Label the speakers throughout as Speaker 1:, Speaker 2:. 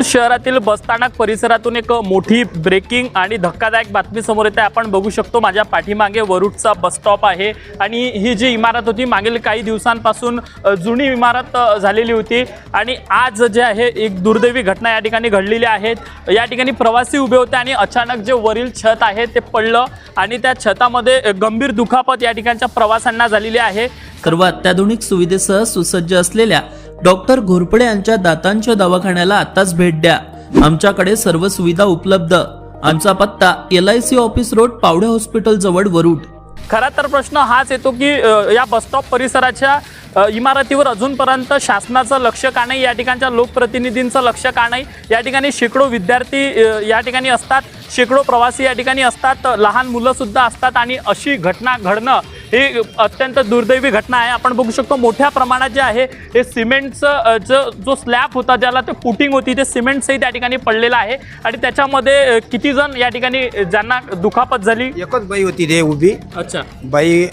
Speaker 1: वरुड शहरातील बसस्थानक परिसरातून एक मोठी ब्रेकिंग आणि धक्कादायक बातमी समोर येते। आपण बघू शकतो माझ्या पाठीमागे वरुडचा बस स्टॉप आहे आणि ही जी इमारत होती मागील काही दिवसांपासून जुनी इमारत झालेली होती आणि आज जे आहे एक दुर्दैवी घटना या ठिकाणी घडलेली आहेत। या ठिकाणी प्रवासी उभे होते आणि अचानक जे वरील छत आहे ते पडलं आणि त्या छतामध्ये गंभीर दुखापत या ठिकाणच्या प्रवाशांना झालेली आहे।
Speaker 2: सर्व अत्याधुनिक सुविधेसह सुसज्ज असलेल्या डॉक्टर घोरपडे यांच्या दातांच्या दवाखान्याला आताच भेट द्या। आमच्याकडे सर्व सुविधा उपलब्ध। आमचा पत्ता LIC office road Pawde hospital जवळ वरुड।
Speaker 1: खरा तर प्रश्न हाच येतो की या बस स्टॉप परिसराच्या इमारतीवर अजूनपर्यंत शासनाचं लक्ष का नाही, या ठिकाणच्या लोकप्रतिनिधींचं लक्ष का नाही। या ठिकाणी शेकडो विद्यार्थी या ठिकाणी असतात, शेकडो प्रवासी या ठिकाणी असतात, लहान मुलं सुद्धा असतात आणि अशी घटना घडणं ही अत्यंत दुर्दैवी घटना आहे। आपण बघू शकतो मोठ्या प्रमाणात जे आहे हे सिमेंटचं जो स्लॅब होता ज्याला ते फुटिंग होती ते सिमेंट सहित या ठिकाणी पडलेलं आहे आणि त्याच्यामध्ये किती जण या ठिकाणी ज्यांना दुखापत झाली।
Speaker 3: एकच बाई होती रे उभी।
Speaker 1: अच्छा,
Speaker 3: बाई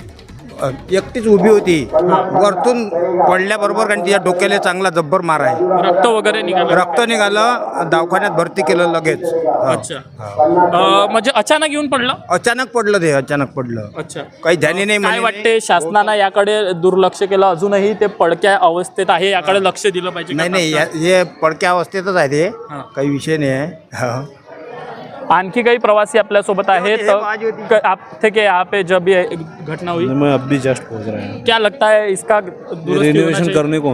Speaker 3: एकटीच उभी होती, वरतून पडल्याबरोबर कारण तिच्या डोक्याला चांगला जब्बर मार आहे,
Speaker 1: रक्त वगैरे निघालं,
Speaker 3: रक्त निघालं, दवाखान्यात भरती केलं लगेच।
Speaker 1: अच्छा, म्हणजे अचानक येऊन पडलं,
Speaker 3: अचानक पडलं ते, अचानक पडलं।
Speaker 1: अच्छा,
Speaker 3: काही ध्यानी नाही।
Speaker 1: काय वाटते शासनानं याकडे दुर्लक्ष केलं, अजूनही ते पडक्या अवस्थेत आहे, याकडे लक्ष दिलं पाहिजे?
Speaker 3: नाही नाही, हे पडक्या अवस्थेतच आहे ते, काही विषय नाही आहे।
Speaker 1: आणखी काही प्रवासी आपल्या सोबत आहेत। आप थे कि यहाँ पे जब ये घटना हुई?
Speaker 4: मैं अब भी जस्ट पहुंच रहा हूँ।
Speaker 1: क्या लगता है इसका
Speaker 4: रिनोवेशन करने को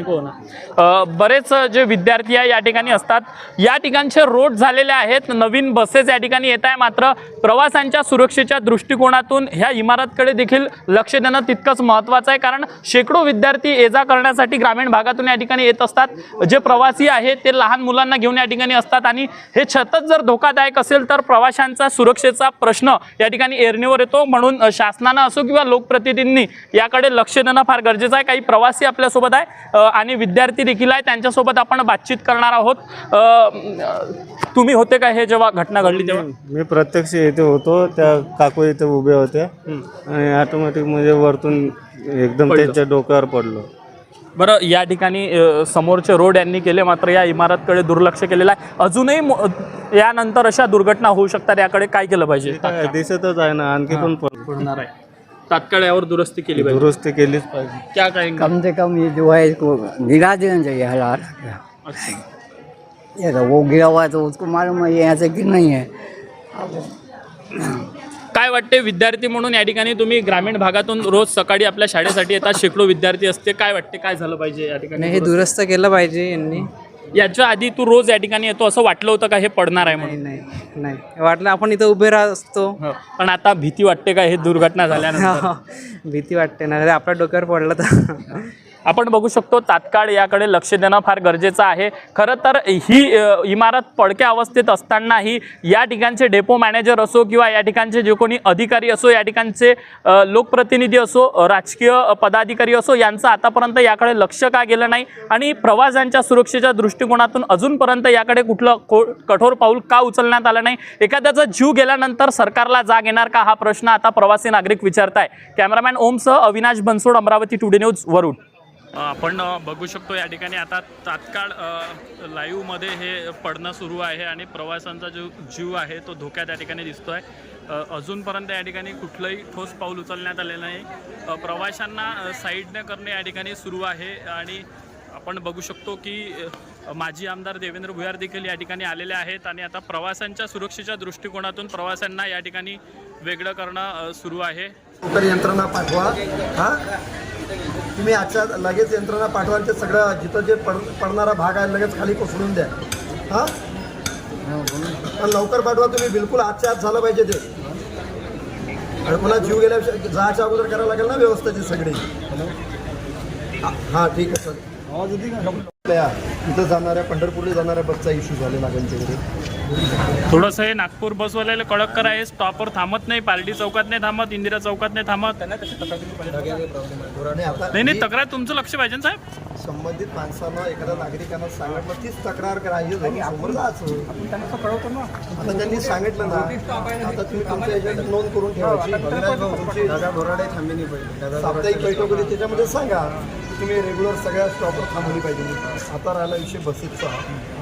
Speaker 4: होना।
Speaker 1: बरेच जे विद्यार्थी आहे या ठिकाणी असतात, या ठिकाणचे रोड झालेले आहेत, नवीन बसेस या ठिकाणी येत आहे, मात्र प्रवाशांच्या सुरक्षेच्या दृष्टिकोनातून ह्या इमारतकडे देखील लक्ष देणं तितकंच महत्त्वाचं आहे, कारण शेकडो विद्यार्थी ये जा करण्यासाठी ग्रामीण भागातून या ठिकाणी येत असतात। जे प्रवासी आहेत ते लहान मुलांना घेऊन या ठिकाणी असतात आणि हे छतच जर धोकादायक असेल तर प्रवाशांचा सुरक्षेचा प्रश्न या ठिकाणी ऐरणीवर येतो। म्हणून शासनानं असो किंवा लोकप्रतिनिधींनी याकडे लक्ष देणं फार गरजेचं आहे। काही प्रवासी आपल्यासोबत आहे आणि विद्यार्थी देखील आहे, त्यांच्यासोबत आपण बातचीत करणार आहोत। तुम्ही होते का हे जेव्हा घटना घडली तेव्हा?
Speaker 4: मी प्रत्यक्ष इथे होतो, त्या काकू इथे उभे होत्या आणि ऑटोमॅटिक म्हणजे वरतून एकदम त्यांच्या डोक्यावर पडलो।
Speaker 1: बरं, या ठिकाणी समोरचे रोड यांनी केले, मात्र या इमारतकडे दुर्लक्ष केलेलं आहे। अजूनही यानंतर अशा दुर्घटना होऊ शकतात, याकडे काय केलं पाहिजे?
Speaker 4: दिसतच आहे ना, आणखी पण
Speaker 1: पडणार आहे, तात्काळ यावर दुरुस्ती केली पाहिजे।
Speaker 4: दुरुस्ती केलीच पाहिजे।
Speaker 1: क्या करेंगे?
Speaker 5: कम से कम ये जो है इसको गिरा देना चाहिए हालात।
Speaker 1: अच्छा,
Speaker 5: ये तो वो गिरा हुआ है तो उसको मालूम है ये यहाँ से गिर नहीं है।
Speaker 1: काय वाटते विद्यार्थी म्हणून या ठिकाणी तुम्ही ग्रामीण भागातून रोज सकाळी आपल्या शाळेसाठी येतात, शेकडो विद्यार्थी असते, काय वाटते काय झालं पाहिजे या ठिकाणी?
Speaker 6: हे दुरुस्त केलं पाहिजे यांनी।
Speaker 1: याच्या आधी तू रोज या ठिकाणी येतो, असं वाटलं होतं का हे पडणार आहे म्हणून?
Speaker 6: नाही नाही, वाटलं आपण इथं उभे राहत असतो,
Speaker 1: पण आता भीती वाटते का हे दुर्घटना झाल्यानंतर?
Speaker 6: भीती वाटते ना, आपल्या डोक्यावर पडलं तर।
Speaker 1: आपण बघू शकतो तात्काळ याकडे लक्ष देणं फार गरजेचं आहे। खरं तर ही इमारत पडक्या अवस्थेत असतानाही या ठिकाणचे डेपो मॅनेजर असो किंवा या ठिकाणचे जे कोणी अधिकारी असो, या ठिकाणचे लोकप्रतिनिधी असो, राजकीय पदाधिकारी असो, यांचं आतापर्यंत याकडे लक्ष का गेलं नाही आणि प्रवाशांच्या सुरक्षेच्या दृष्टिकोनातून अजूनपर्यंत याकडे कुठलं कठोर पाऊल का उचलण्यात आलं नाही? एखाद्याचा जीव गेल्यानंतर सरकारला जाग येणार का, हा प्रश्न आता प्रवासी नागरिक विचारताय। कॅमेरामॅन ओमसह अविनाश बनसोड, अमरावती टुडे न्यूज, वरुड। आपण बघू शकतो या ठिकाणी आता तात्काळ लाईव्हमध्ये हे पडणं सुरू आहे आणि प्रवाशांचा जो जीव आहे तो धोक्यात या ठिकाणी दिसतोय। अजूनपर्यंत या ठिकाणी कुठलंही ठोस पाऊल उचलण्यात आलेलं नाही। प्रवाशांना साईडने करणे या ठिकाणी सुरू आहे आणि आपण बघू शकतो की माजी आमदार देवेंद्र भुयार देखील या ठिकाणी आलेले आहेत आणि आता प्रवाशांच्या सुरक्षेच्या दृष्टिकोनातून प्रवाशांना या ठिकाणी वेगळं करणं सुरू आहे।
Speaker 7: यंत्रणा पाठवा, हां तुम्ही आजच्या लगेच यंत्रणा पाठवायचे, सगळं जिथं जे पडणारा भाग आहे लगेच खाली कोसळून द्या। हां लवकर पाठवा तुम्ही, बिलकुल आजच्या आज झालं पाहिजे ते। आणि पुन्हा जीव गेल्या जायच्या अगोदर करायला लागेल ना व्यवस्थेची सगळी। हां ठीक आहे सर। आवाज येते का? इथं जाणाऱ्या पंढरपूरला जाणाऱ्या बसचा इश्यू झालेला त्यांच्याकडे।
Speaker 1: थोडंसं हे नागपूर बसवाल्याला कडक करा, हे स्टॉपवर थांबत नाही, पार्टी चौकात नाही थांबत, इंदिरा चौकात नाही थांबत. नाही तक्रार तुमचं लक्ष पाहिजे ना साहेब.
Speaker 7: संबंधित माणसानं एखाद्या नागरिकांना सांगितलं तीच तक्रार करायची समोर जायचं. आता त्यांनी सांगितलं ना, आता तुम्ही तुमच्या याच्यात नोंद करून ठेवायची. तुमची साप्ताहिक बैठक होती त्याच्यामध्ये सांगा तुम्ही रेग्युलर सगळ्या स्टॉपवर थांबवली पाहिजे. आता राहिला विषय बसेसचा,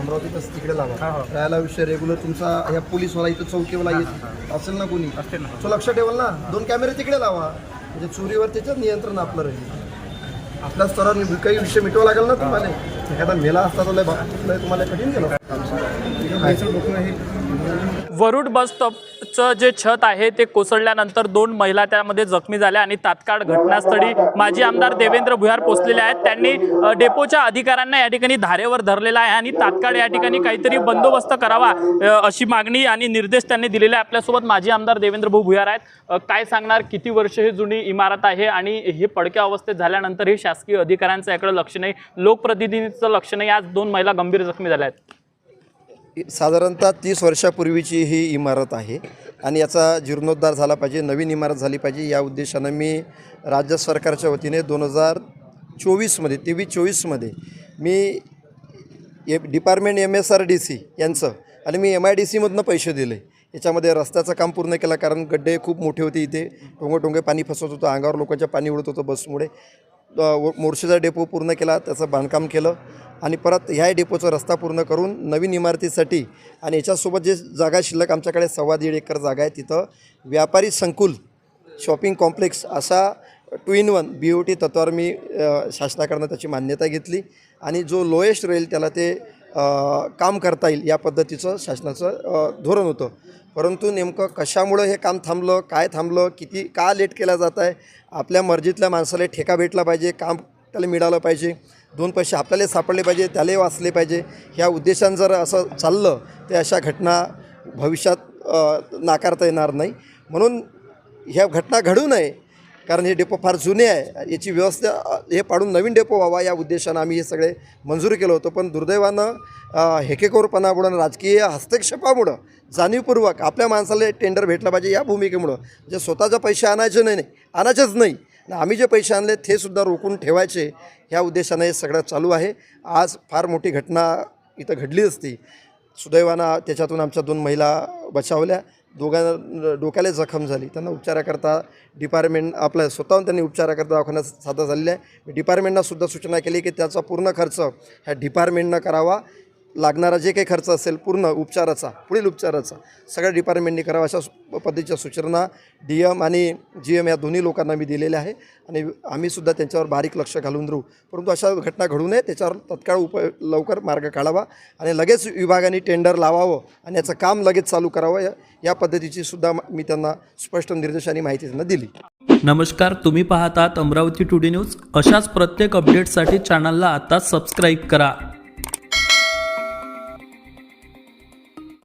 Speaker 7: अमरावती बस तिकडे लावा. राहिला विषय रेग्युलर तुमचा ह्या पोलीसवाला इथं चौकीवाला येत असेल ना कोणी, तो लक्ष ठेवाल ना. 2 कॅमेरे तिकडे लावा, म्हणजे चोरीवर त्याच्यात नियंत्रण आपलं राहील. आपल्या स्तरावर काही विषय मिटवा लागेल ना तुम्हाला. एखादा मेला असता तर तुम्हाला कठीण केलं.
Speaker 1: वरुड बस स्टॉपचं जे छत आहे ते कोसळल्यानंतर 2 महिला त्यामध्ये जखमी झाल्या आणि तात्काळ घटनास्थळी माजी आमदार देवेंद्र भुयार पोहोचलेले आहेत. त्यांनी डेपोच्या अधिकाऱ्यांना या ठिकाणी धारेवर धरलेला आहे आणि तात्काळ या ठिकाणी काहीतरी बंदोबस्त करावा अशी मागणी आणि निर्देश त्यांनी दिलेले आहे. आपल्यासोबत माजी आमदार देवेंद्र भाऊ भुयार आहेत. काय सांगणार, किती वर्ष ही जुनी इमारत आहे आणि हे पडक्या अवस्थेत झाल्यानंतर हे शासकीय अधिकाऱ्यांचं याकडे लक्ष नाही, लोकप्रतिनिधींचं लक्ष नाही, आज 2 महिला गंभीर जखमी झाल्या आहेत.
Speaker 7: साधारणतः 30 वर्षापूर्वीची ही इमारत आहे आणि याचा जीर्णोद्धार झाला पाहिजे, नवीन इमारत झाली पाहिजे. या उद्देशानं मी राज्य सरकारच्या वतीने 2024मध्ये 23-24मध्ये मी डिपार्टमेंट MSRDC यांचं आणि मी MIDCमधनं पैसे दिले. याच्यामध्ये रस्त्याचं काम पूर्ण केलं, कारण गड्डे खूप मोठे होते, इथे टोंगे पाणी फसवत होतं, अंगावर लोकांच्या पाणी उडत होतं बसमुळे. मोर्शीचा डेपो पूर्ण केला, त्याचं बांधकाम केलं आणि परत ह्या डेपोचा रस्ता पूर्ण करून नवीन इमारतीसाठी आणि याच्यासोबत जे जागा शिल्लक आमच्याकडे 1.25 एकर जागा आहे, तिथं व्यापारी संकुल, शॉपिंग कॉम्प्लेक्स असा 2-in-1 BOT तत्वावर मी शासनाकडनं त्याची मान्यता घेतली आणि जो लोएस्ट राहील त्याला ते काम करता येईल या पद्धतीचं शासनाचं धोरण होतं. परंतु नेमकं कशामुळं हे काम थांबलं, काय थांबलं, किती का लेट केला जात आहे. आपल्या मर्जीतल्या माणसाला ठेका भेटला पाहिजे, काम त्याला मिळालं पाहिजे, 2 पैसे आपल्याला सापडले पाहिजे, त्यालाही वाचले पाहिजे. ह्या उद्देशानं जर असं चाललं तर अशा घटना भविष्यात नाकारता येणार नाही. म्हणून ह्या घटना घडू नये, कारण हे डेपो फार जुने आहे, याची व्यवस्था हे पाडून नवीन डेपो व्हावा या उद्देशानं आम्ही हे सगळे मंजूर केलं होतं. पण दुर्दैवानं हेकेखोरपणामुळं, राजकीय हस्तक्षेपामुळं, जाणीवपूर्वक आपल्या माणसाला टेंडर भेटलं पाहिजे या भूमिकेमुळं, म्हणजे स्वतःचे पैसे आणायचे आणायचेच नाही, आम्ही जे पैसे आणले ते सुद्धा रोखून ठेवायचे, ह्या उद्देशानं हे सगळं चालू आहे. आज फार मोठी घटना इथं घडली असती. सुदैवानं त्याच्यातून आमच्या 2 महिला बचावल्या. दोघांना डोक्याला जखम झाली, त्यांना उपचाराकरता डिपार्टमेंट आपल्या स्वतःहून त्यांनी उपचाराकरता दवाखान्यात सादर झालेलं आहे. डिपार्टमेंटनं सुद्धा सूचना केली की त्याचा पूर्ण खर्च ह्या डिपार्टमेंटनं करावा. लागणारा जे काही खर्च असेल पूर्ण उपचाराचा, पुढील उपचाराचा सगळ्या डिपार्टमेंटनी करावा, अशा पद्धतीच्या सूचना DM आणि GM या दोन्ही लोकांना मी दिलेल्या आहे आणि आम्हीसुद्धा त्यांच्यावर बारीक लक्ष घालून राहू. परंतु अशा घटना घडू नये, त्याच्यावर तत्काळ लवकर मार्ग काढावा आणि लगेच विभागाने टेंडर लावावं आणि याचं काम लगेच चालू करावं, या पद्धतीची सुद्धा मी त्यांना स्पष्ट निर्देश आणि माहिती त्यांना दिली.
Speaker 2: नमस्कार, तुम्ही पाहतात अमरावती टुडे न्यूज. अशाच प्रत्येक अपडेटसाठी चॅनलला आता सबस्क्राईब करा.